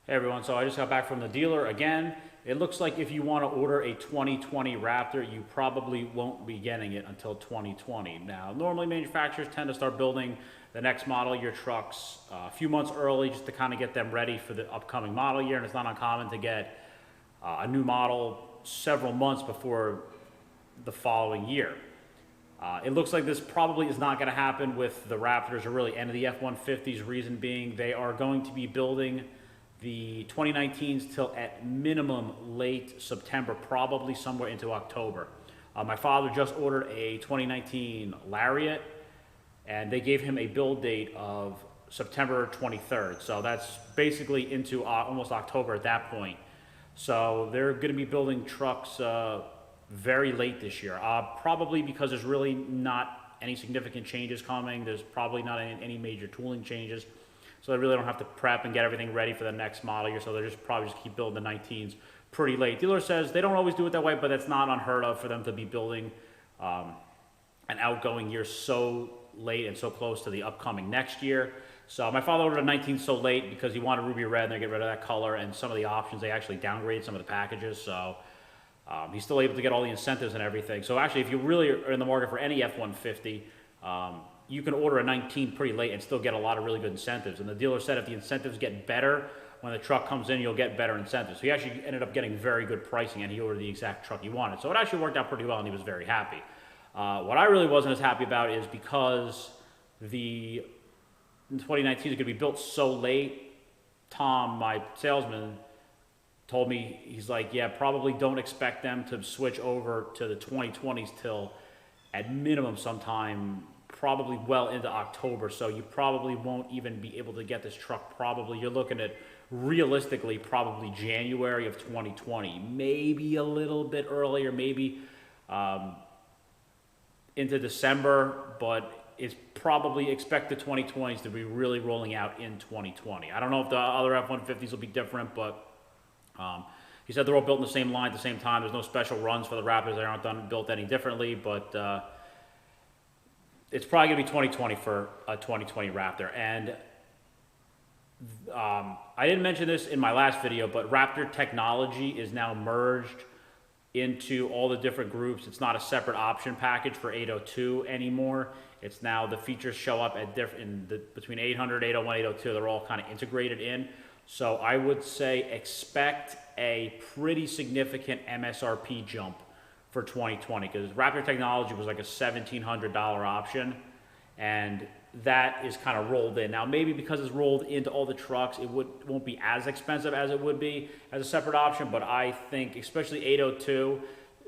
Hey everyone, so I just got back from the dealer again. It looks like if you want to order a 2020 Raptor, you probably won't be getting it until 2020. Now, normally manufacturers tend to start building the next model year trucks a few months early just to kind of get them ready for the upcoming model year, and it's not uncommon to get a new model several months before the following year. It looks like this probably is not going to happen with the Raptors or really any of the F-150s, reason being they are going to be building the 2019s till at minimum late September, probably somewhere into October. My father just ordered a 2019 Lariat, and they gave him a build date of September 23rd. So that's basically into almost October at that point. So they're going to be building trucks very late this year, probably because there's really not any significant changes coming. There's probably not any major tooling changes. So they really don't have to prep and get everything ready for the next model year. So they're just probably just keep building the 19s pretty late. Dealer says they don't always do it that way, but it's not unheard of for them to be building an outgoing year so late and so close to the upcoming next year. So my father ordered a 19 so late because he wanted ruby red, and they get rid of that color and some of the options. They actually downgraded some of the packages. So he's still able to get all the incentives and everything. So actually, if you really are in the market for any F-150, you can order a 19 pretty late and still get a lot of really good incentives. And the dealer said if the incentives get better, when the truck comes in, you'll get better incentives. So he actually ended up getting very good pricing, and he ordered the exact truck he wanted. So it actually worked out pretty well, and he was very happy. What I really wasn't as happy about is because the 2019 is going to be built so late. Tom, my salesman, told me, he's like, yeah, probably don't expect them to switch over to the 2020s till at minimum sometime probably well into October. So you probably won't even be able to get this truck. Probably you're looking at realistically probably January of 2020, maybe a little bit earlier, maybe into December, but it's probably expect the 2020s to be really rolling out in 2020. I don't know if the other F-150s will be different, but he said they're all built in the same line at the same time. There's no special runs for the Raptors. They aren't built any differently, but it's probably going to be 2020 for a 2020 Raptor. And I didn't mention this in my last video, but Raptor technology is now merged into all the different groups. It's not a separate option package for 802 anymore. It's now the features show up at between 800, 801, 802. They're all kind of integrated in. So I would say expect a pretty significant MSRP jump for 2020, because Raptor technology was like a $1,700 option, and that is kind of rolled in. Now maybe because it's rolled into all the trucks, it won't be as expensive as it would be as a separate option, but I think especially 802,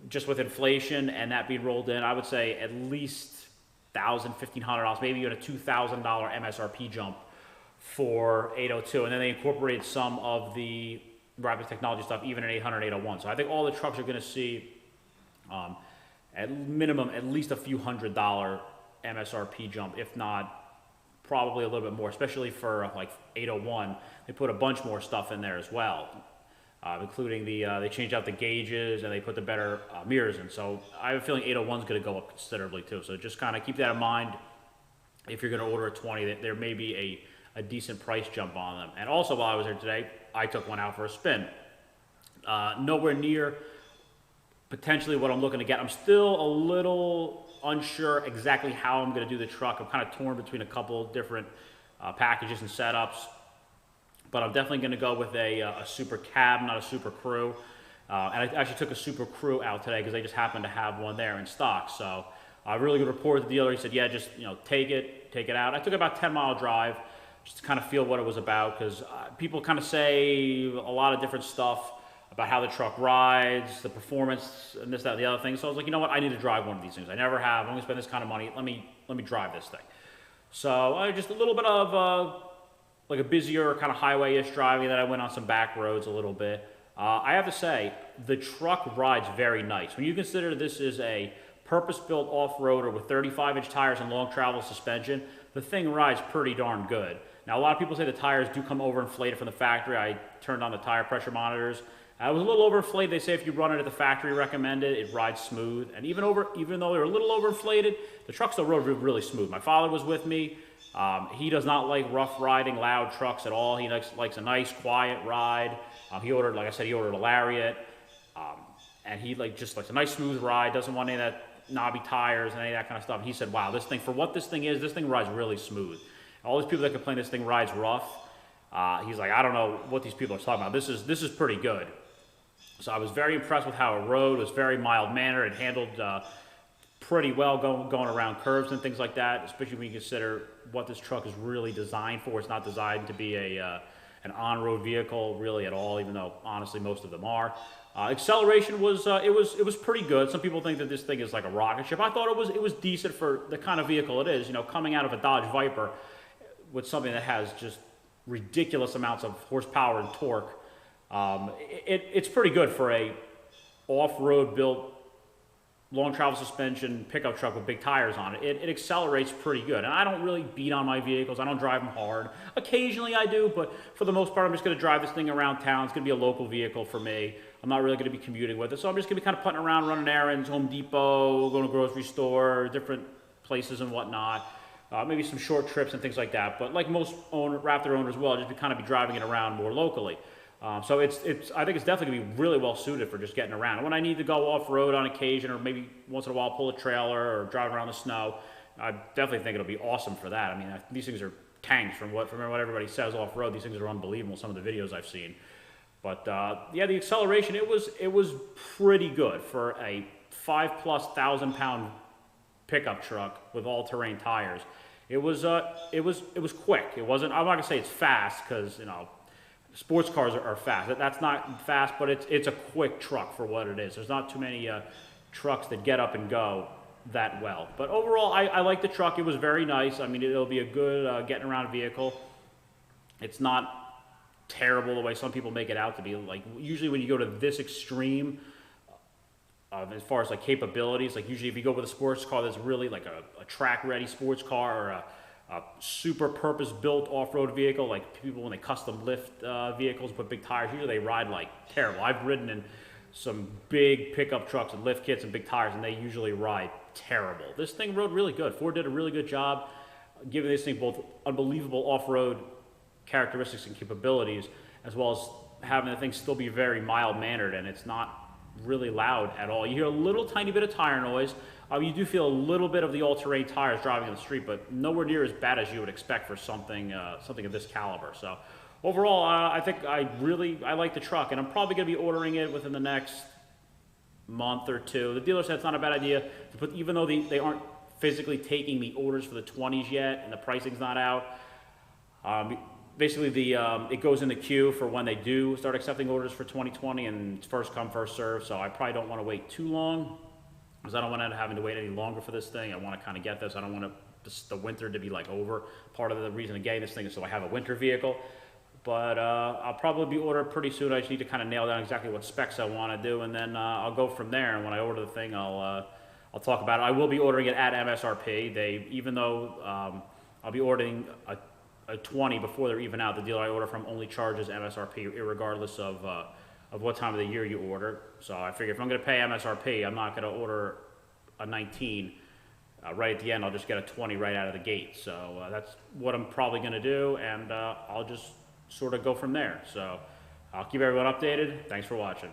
just with inflation and that being rolled in, I would say at least $1,000, $1,500, maybe even a $2,000 MSRP jump for 802, and then they incorporated some of the Raptor technology stuff even in 800, 801. So I think all the trucks are going to see at minimum at least a few $100 MSRP jump, if not probably a little bit more, especially for like 801. They put a bunch more stuff in there as well, including they changed out the gauges and they put the better mirrors in. So I have a feeling 801 is going to go up considerably too. So just kind of keep that in mind if you're going to order a 20, that there may be a decent price jump on them. And also while I was there today, I took one out for a spin. Nowhere near potentially what I'm looking to get. I'm still a little unsure exactly how I'm going to do the truck. I'm kind of torn between a couple different packages and setups, but I'm definitely going to go with a super cab, not a super crew. And I actually took a super crew out today because they just happened to have one there in stock. So a really good report with the dealer. He said, yeah, just take it out. I took about a 10-mile drive just to kind of feel what it was about, because people kind of say a lot of different stuff about how the truck rides, the performance, and this, that, and the other thing. So I was like, you know what? I need to drive one of these things. I never have. I'm going to spend this kind of money. Let me drive this thing. So just a little bit of like a busier kind of highway-ish driving. That I went on some back roads a little bit. I have to say, the truck rides very nice. When you consider this is a purpose-built off-roader with 35-inch tires and long travel suspension, the thing rides pretty darn good. Now, a lot of people say the tires do come overinflated from the factory. I turned on the tire pressure monitors. It was a little overinflated. They say if you run it at the factory recommended, it rides smooth. And even though they were a little overinflated, the truck still rode really smooth. My father was with me. He does not like rough riding, loud trucks at all. He likes a nice, quiet ride. He ordered, like I said, he ordered a Lariat, and he just likes a nice, smooth ride. Doesn't want any of that knobby tires and any of that kind of stuff. And he said, "Wow, this thing, for what this thing is, this thing rides really smooth." All these people that complain this thing rides rough, he's like, "I don't know what these people are talking about. This is pretty good." So I was very impressed with how it rode. It was very mild mannered. It handled pretty well going around curves and things like that, especially when you consider what this truck is really designed for. It's not designed to be an on-road vehicle really at all, even though honestly most of them are. Acceleration was it was pretty good. Some people think that this thing is like a rocket ship. I thought it was decent for the kind of vehicle it is. You know, coming out of a Dodge Viper with something that has just ridiculous amounts of horsepower and torque. It's pretty good for a off-road built long travel suspension pickup truck with big tires on it. It accelerates pretty good. And I don't really beat on my vehicles. I don't drive them hard. Occasionally I do, but for the most part, I'm just going to drive this thing around town. It's going to be a local vehicle for me. I'm not really going to be commuting with it. So I'm just going to be kind of putting around, running errands, Home Depot, going to grocery store, different places and whatnot. Maybe some short trips and things like that. But like most Raptor owners will, I'll just kind of be driving it around more locally. So I think it's definitely going to be really well suited for just getting around. And when I need to go off-road on occasion, or maybe once in a while pull a trailer or drive around the snow, I definitely think it'll be awesome for that. I mean, these things are tanks from what everybody says off-road. These things are unbelievable, some of the videos I've seen. But yeah, the acceleration, it was pretty good for a 5+ thousand-pound pickup truck with all-terrain tires. It was quick. It wasn't. I'm not gonna say it's fast because sports cars are fast. That's not fast, but it's a quick truck for what it is. There's not too many trucks that get up and go that well. But overall, I like the truck. It was very nice. I mean, it'll be a good getting around vehicle. It's not terrible the way some people make it out to be. Like usually when you go to this extreme, as far as like capabilities, like usually if you go with a sports car that's really like a track-ready sports car or a super purpose-built off-road vehicle, like people when they custom lift vehicles, put big tires, usually they ride like terrible. I've ridden in some big pickup trucks and lift kits and big tires, and they usually ride terrible. This thing rode really good. Ford did a really good job giving this thing both unbelievable off-road characteristics and capabilities, as well as having the thing still be very mild-mannered, and it's not really loud at all. You hear a little tiny bit of tire noise. You do feel a little bit of the all-terrain tires driving on the street, but nowhere near as bad as you would expect for something of this caliber. So overall, I think I like the truck, and I'm probably going to be ordering it within the next month or two. The dealer said it's not a bad idea to put, even though they aren't physically taking the orders for the 20s yet, and the pricing's not out. Basically, it goes in the queue for when they do start accepting orders for 2020, and it's first come, first serve. So I probably don't want to wait too long, because I don't want to end up having to wait any longer for this thing. I want to kind of get this. I don't want the winter to be like over. Part of the reason of getting this thing is so I have a winter vehicle. But I'll probably be ordering pretty soon. I just need to kind of nail down exactly what specs I want to do, and then I'll go from there. And when I order the thing, I'll talk about it. I will be ordering it at MSRP. Even though I'll be ordering a 20 before they're even out, the dealer I order from only charges MSRP regardless of what time of the year you order. So I figure if I'm going to pay MSRP, I'm not going to order a 19 right at the end. I'll just get a 20 right out of the gate. So that's what I'm probably going to do, and I'll just sort of go from there. So I'll keep everyone updated. Thanks for watching.